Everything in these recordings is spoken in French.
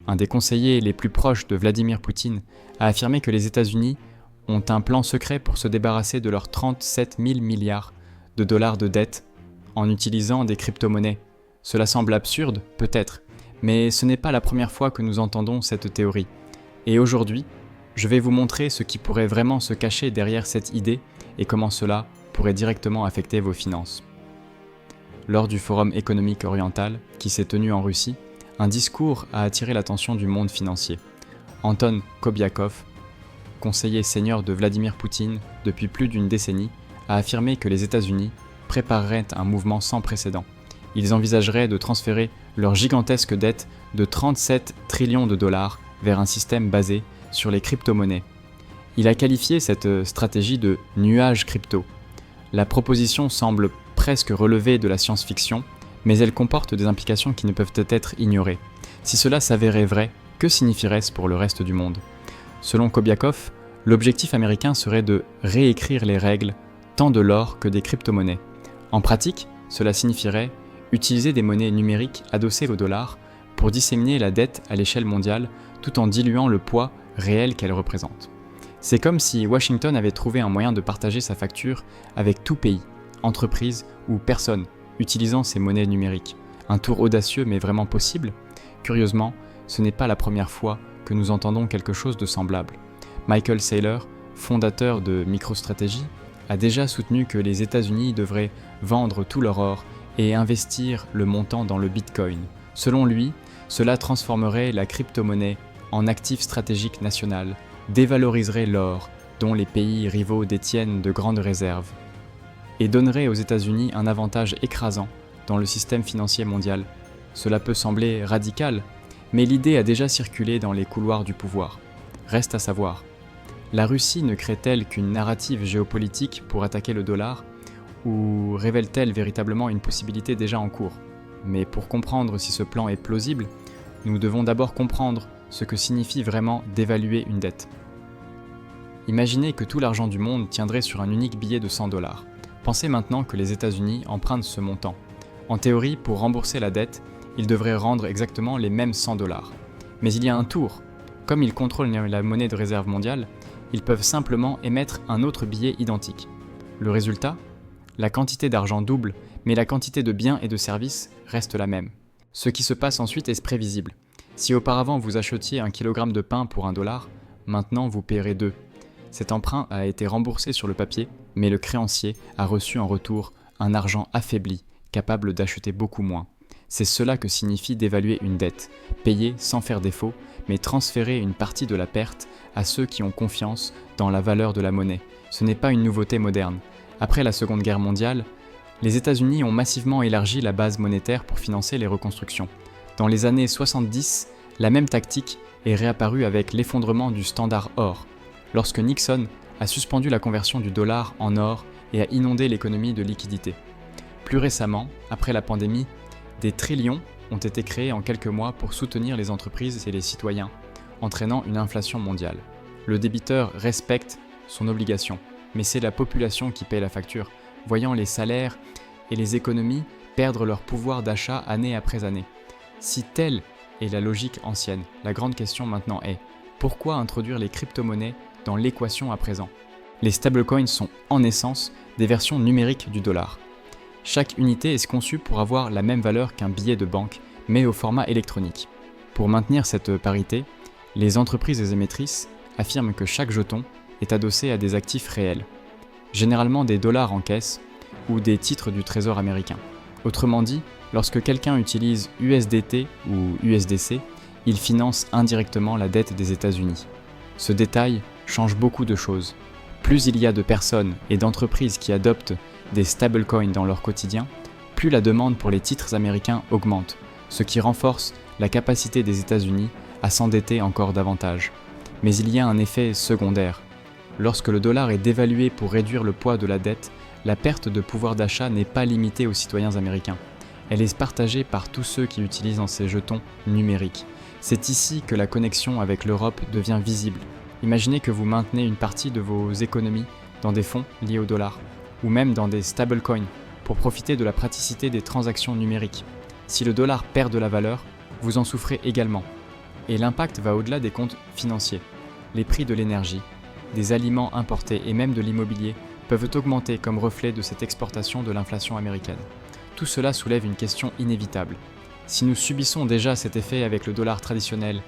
un des conseillers les plus proches de Vladimir Poutine, a affirmé que les États-Unis ont un plan secret pour se débarrasser de leurs 37 000 milliards de dollars de dette en utilisant des crypto-monnaies. Cela semble absurde, peut-être, mais ce n'est pas la première fois que nous entendons cette théorie. Et aujourd'hui, je vais vous montrer ce qui pourrait vraiment se cacher derrière cette idée et comment cela pourrait directement affecter vos finances. Lors du Forum économique oriental, qui s'est tenu en Russie, un discours a attiré l'attention du monde financier. Anton Kobiakov, conseiller senior de Vladimir Poutine depuis plus d'une décennie, a affirmé que les États-Unis prépareraient un mouvement sans précédent. Ils envisageraient de transférer leur gigantesque dette de 37 trillions de dollars vers un système basé sur les crypto-monnaies. Il a qualifié cette stratégie de « nuage crypto ». La proposition semble presque relever de la science-fiction, mais elle comporte des implications qui ne peuvent être ignorées. Si cela s'avérait vrai, que signifierait-ce pour le reste du monde ? Selon Kobiakov, l'objectif américain serait de réécrire les règles tant de l'or que des crypto-monnaies. En pratique, cela signifierait utiliser des monnaies numériques adossées au dollar pour disséminer la dette à l'échelle mondiale tout en diluant le poids réel qu'elle représente. C'est comme si Washington avait trouvé un moyen de partager sa facture avec tout pays, entreprise ou personne utilisant ces monnaies numériques. Un tour audacieux mais vraiment possible ? Curieusement, ce n'est pas la première fois que nous entendons quelque chose de semblable. Michael Saylor, fondateur de MicroStrategy, a déjà soutenu que les États-Unis devraient vendre tout leur or et investir le montant dans le Bitcoin. Selon lui, cela transformerait la crypto-monnaie en actif stratégique national, dévaloriserait l'or, dont les pays rivaux détiennent de grandes réserves, et donnerait aux États-Unis un avantage écrasant dans le système financier mondial. Cela peut sembler radical, mais l'idée a déjà circulé dans les couloirs du pouvoir. Reste à savoir, la Russie ne crée-t-elle qu'une narrative géopolitique pour attaquer le dollar, ou révèle-t-elle véritablement une possibilité déjà en cours ? Mais pour comprendre si ce plan est plausible, nous devons d'abord comprendre ce que signifie vraiment d'évaluer une dette. Imaginez que tout l'argent du monde tiendrait sur un unique billet de 100 $. Pensez maintenant que les États-Unis empruntent ce montant. En théorie, pour rembourser la dette, ils devraient rendre exactement les mêmes 100 $. Mais il y a un tour. Comme ils contrôlent la monnaie de réserve mondiale, ils peuvent simplement émettre un autre billet identique. Le résultat ? La quantité d'argent double, mais la quantité de biens et de services reste la même. Ce qui se passe ensuite est prévisible. Si auparavant vous achetiez 1 kg de pain pour 1 $, maintenant vous paierez 2. Cet emprunt a été remboursé sur le papier, mais le créancier a reçu en retour un argent affaibli, capable d'acheter beaucoup moins. C'est cela que signifie d'évaluer une dette, payer sans faire défaut, mais transférer une partie de la perte à ceux qui ont confiance dans la valeur de la monnaie. Ce n'est pas une nouveauté moderne. Après la Seconde Guerre mondiale, les États-Unis ont massivement élargi la base monétaire pour financer les reconstructions. Dans les années 70, la même tactique est réapparue avec l'effondrement du standard or, lorsque Nixon a suspendu la conversion du dollar en or et a inondé l'économie de liquidités. Plus récemment, après la pandémie, des trillions ont été créés en quelques mois pour soutenir les entreprises et les citoyens, entraînant une inflation mondiale. Le débiteur respecte son obligation, mais c'est la population qui paie la facture, voyant les salaires et les économies perdre leur pouvoir d'achat année après année. Si telle est la logique ancienne, la grande question maintenant est pourquoi introduire les crypto-monnaies dans l'équation à présent ? Les stablecoins sont en essence des versions numériques du dollar. Chaque unité est conçue pour avoir la même valeur qu'un billet de banque, mais au format électronique. Pour maintenir cette parité, les entreprises émettrices affirment que chaque jeton est adossé à des actifs réels, généralement des dollars en caisse ou des titres du Trésor américain. Autrement dit, lorsque quelqu'un utilise USDT ou USDC, il finance indirectement la dette des États-Unis. Ce détail change beaucoup de choses. Plus il y a de personnes et d'entreprises qui adoptent des stablecoins dans leur quotidien, plus la demande pour les titres américains augmente, ce qui renforce la capacité des États-Unis à s'endetter encore davantage. Mais il y a un effet secondaire. Lorsque le dollar est dévalué pour réduire le poids de la dette, la perte de pouvoir d'achat n'est pas limitée aux citoyens américains. Elle est partagée par tous ceux qui utilisent ces jetons numériques. C'est ici que la connexion avec l'Europe devient visible. Imaginez que vous maintenez une partie de vos économies dans des fonds liés au dollar, ou même dans des stablecoins, pour profiter de la praticité des transactions numériques. Si le dollar perd de la valeur, vous en souffrez également. Et l'impact va au-delà des comptes financiers. Les prix de l'énergie, des aliments importés et même de l'immobilier peuvent augmenter comme reflet de cette exportation de l'inflation américaine. Tout cela soulève une question inévitable. Si nous subissons déjà cet effet avec le dollar traditionnel,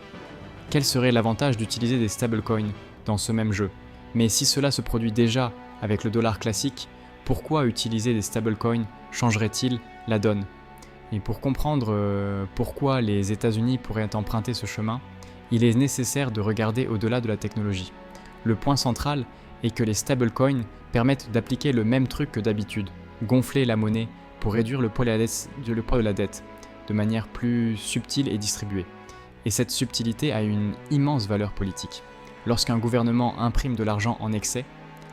quel serait l'avantage d'utiliser des stablecoins dans ce même jeu? Mais si cela se produit déjà avec le dollar classique, pourquoi utiliser des stablecoins changerait-il la donne? Et pour comprendre pourquoi les États-Unis pourraient emprunter ce chemin, il est nécessaire de regarder au-delà de la technologie. Le point central est que les stablecoins permettent d'appliquer le même truc que d'habitude, gonfler la monnaie pour réduire le poids de la dette, de manière plus subtile et distribuée. Et cette subtilité a une immense valeur politique. Lorsqu'un gouvernement imprime de l'argent en excès,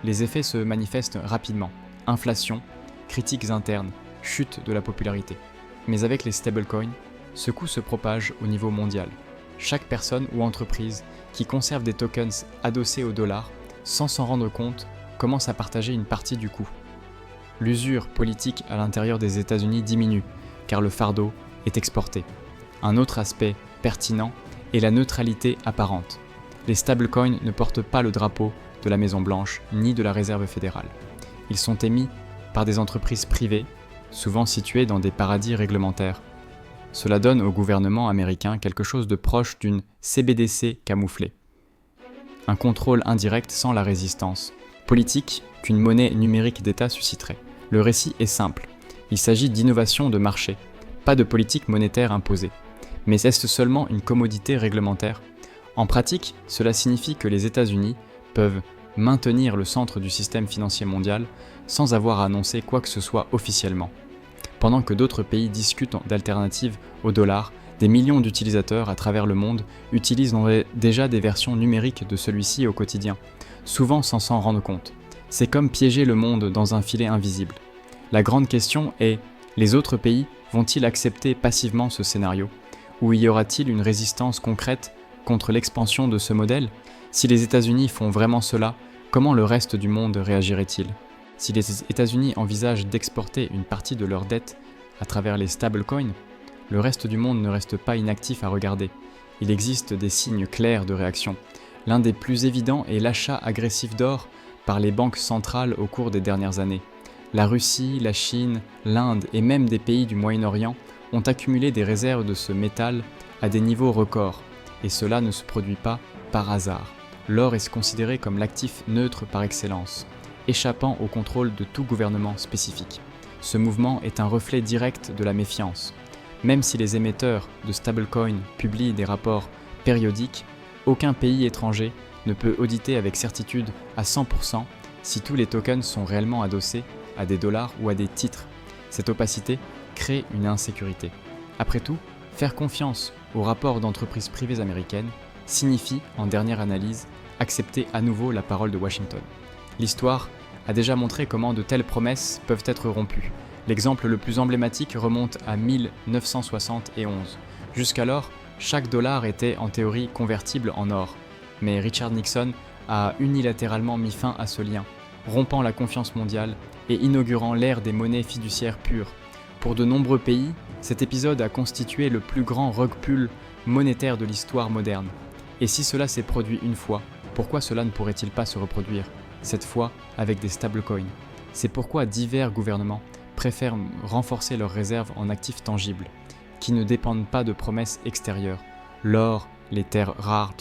les effets se manifestent rapidement. Inflation, critiques internes, chute de la popularité. Mais avec les stablecoins, ce coût se propage au niveau mondial. Chaque personne ou entreprise qui conserve des tokens adossés au dollar, sans s'en rendre compte, commence à partager une partie du coût. L'usure politique à l'intérieur des États-Unis diminue, car le fardeau est exporté. Un autre aspect pertinent est la neutralité apparente. Les stablecoins ne portent pas le drapeau de la Maison-Blanche ni de la Réserve fédérale. Ils sont émis par des entreprises privées, souvent situées dans des paradis réglementaires. Cela donne au gouvernement américain quelque chose de proche d'une CBDC camouflée. Un contrôle indirect sans la résistance politique qu'une monnaie numérique d'État susciterait. Le récit est simple. Il s'agit d'innovation de marché, pas de politique monétaire imposée. Mais est-ce seulement une commodité réglementaire? En pratique, cela signifie que les États-Unis peuvent maintenir le centre du système financier mondial sans avoir à annoncer quoi que ce soit officiellement. Pendant que d'autres pays discutent d'alternatives au dollar, des millions d'utilisateurs à travers le monde utilisent déjà des versions numériques de celui-ci au quotidien, souvent sans s'en rendre compte. C'est comme piéger le monde dans un filet invisible. La grande question est, les autres pays vont-ils accepter passivement ce scénario? Ou y aura-t-il une résistance concrète contre l'expansion de ce modèle? Si les États-Unis font vraiment cela, comment le reste du monde réagirait-il? Si les États-Unis envisagent d'exporter une partie de leur dette à travers les stablecoins, le reste du monde ne reste pas inactif à regarder. Il existe des signes clairs de réaction. L'un des plus évidents est l'achat agressif d'or par les banques centrales au cours des dernières années. La Russie, la Chine, l'Inde et même des pays du Moyen-Orient ont accumulé des réserves de ce métal à des niveaux records, et cela ne se produit pas par hasard. L'or est considéré comme l'actif neutre par excellence, échappant au contrôle de tout gouvernement spécifique. Ce mouvement est un reflet direct de la méfiance. Même si les émetteurs de stablecoins publient des rapports périodiques, aucun pays étranger ne peut auditer avec certitude à 100% si tous les tokens sont réellement adossés à des dollars ou à des titres. Cette opacité crée une insécurité. Après tout, faire confiance aux rapports d'entreprises privées américaines signifie, en dernière analyse, accepter à nouveau la parole de Washington. L'histoire a déjà montré comment de telles promesses peuvent être rompues. L'exemple le plus emblématique remonte à 1971. Jusqu'alors, chaque dollar était en théorie convertible en or. Mais Richard Nixon a unilatéralement mis fin à ce lien, rompant la confiance mondiale et inaugurant l'ère des monnaies fiduciaires pures. Pour de nombreux pays, cet épisode a constitué le plus grand rug pull monétaire de l'histoire moderne. Et si cela s'est produit une fois, pourquoi cela ne pourrait-il pas se reproduire, cette fois avec des stablecoins? C'est pourquoi divers gouvernements préfèrent renforcer leurs réserves en actifs tangibles, qui ne dépendent pas de promesses extérieures. L'or, les terres rares,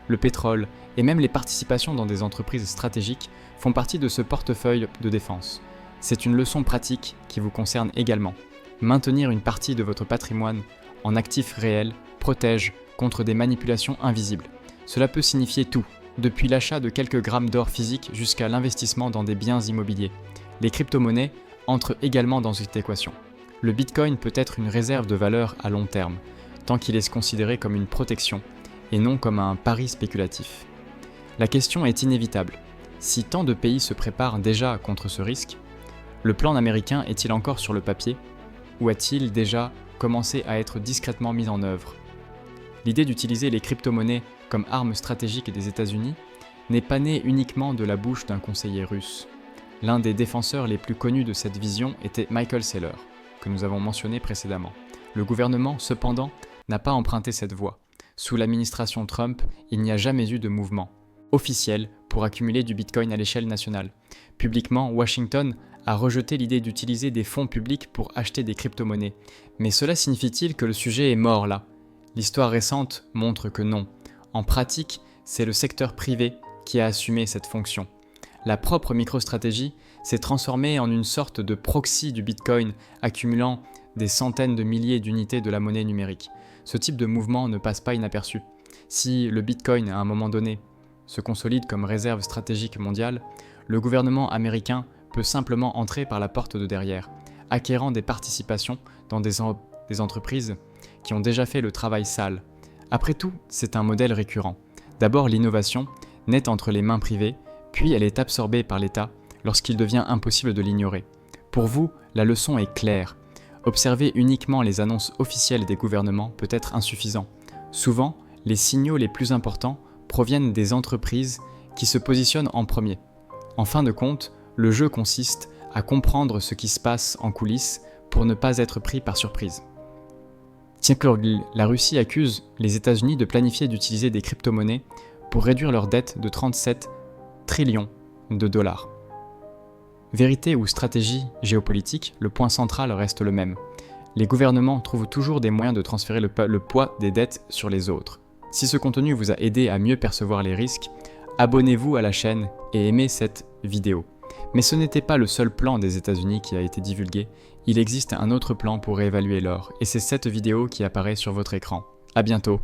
le pétrole et même les participations dans des entreprises stratégiques font partie de ce portefeuille de défense. C'est une leçon pratique qui vous concerne également. Maintenir une partie de votre patrimoine en actifs réels protège contre des manipulations invisibles. Cela peut signifier tout, depuis l'achat de quelques grammes d'or physique jusqu'à l'investissement dans des biens immobiliers. Les crypto-monnaies entrent également dans cette équation. Le Bitcoin peut être une réserve de valeur à long terme, tant qu'il est considéré comme une protection et non comme un pari spéculatif. La question est inévitable. Si tant de pays se préparent déjà contre ce risque, le plan américain est-il encore sur le papier ou a-t-il déjà commencé à être discrètement mis en œuvre? L'idée d'utiliser les crypto-monnaies comme arme stratégique des États-Unis n'est pas née uniquement de la bouche d'un conseiller russe. L'un des défenseurs les plus connus de cette vision était Michael Saylor, que nous avons mentionné précédemment. Le gouvernement, cependant, n'a pas emprunté cette voie. Sous l'administration Trump, il n'y a jamais eu de mouvement officiel pour accumuler du Bitcoin à l'échelle nationale. Publiquement, Washington a rejeté l'idée d'utiliser des fonds publics pour acheter des crypto-monnaies. Mais cela signifie-t-il que le sujet est mort là? L'histoire récente montre que non. En pratique, c'est le secteur privé qui a assumé cette fonction. La propre MicroStrategy s'est transformée en une sorte de proxy du Bitcoin, accumulant des centaines de milliers d'unités de la monnaie numérique. Ce type de mouvement ne passe pas inaperçu. Si le Bitcoin, à un moment donné, se consolide comme réserve stratégique mondiale, le gouvernement américain peut simplement entrer par la porte de derrière, acquérant des participations dans des entreprises qui ont déjà fait le travail sale. Après tout, c'est un modèle récurrent. D'abord, l'innovation naît entre les mains privées, puis elle est absorbée par l'État lorsqu'il devient impossible de l'ignorer. Pour vous, la leçon est claire. Observer uniquement les annonces officielles des gouvernements peut être insuffisant. Souvent, les signaux les plus importants proviennent des entreprises qui se positionnent en premier. En fin de compte, le jeu consiste à comprendre ce qui se passe en coulisses pour ne pas être pris par surprise. Tiens que la Russie accuse les États-Unis de planifier d'utiliser des crypto-monnaies pour réduire leur dette de 37 trillions de dollars. Vérité ou stratégie géopolitique, le point central reste le même. Les gouvernements trouvent toujours des moyens de transférer le poids des dettes sur les autres. Si ce contenu vous a aidé à mieux percevoir les risques, abonnez-vous à la chaîne et aimez cette vidéo. Mais ce n'était pas le seul plan des États-Unis qui a été divulgué, il existe un autre plan pour réévaluer l'or, et c'est cette vidéo qui apparaît sur votre écran. À bientôt.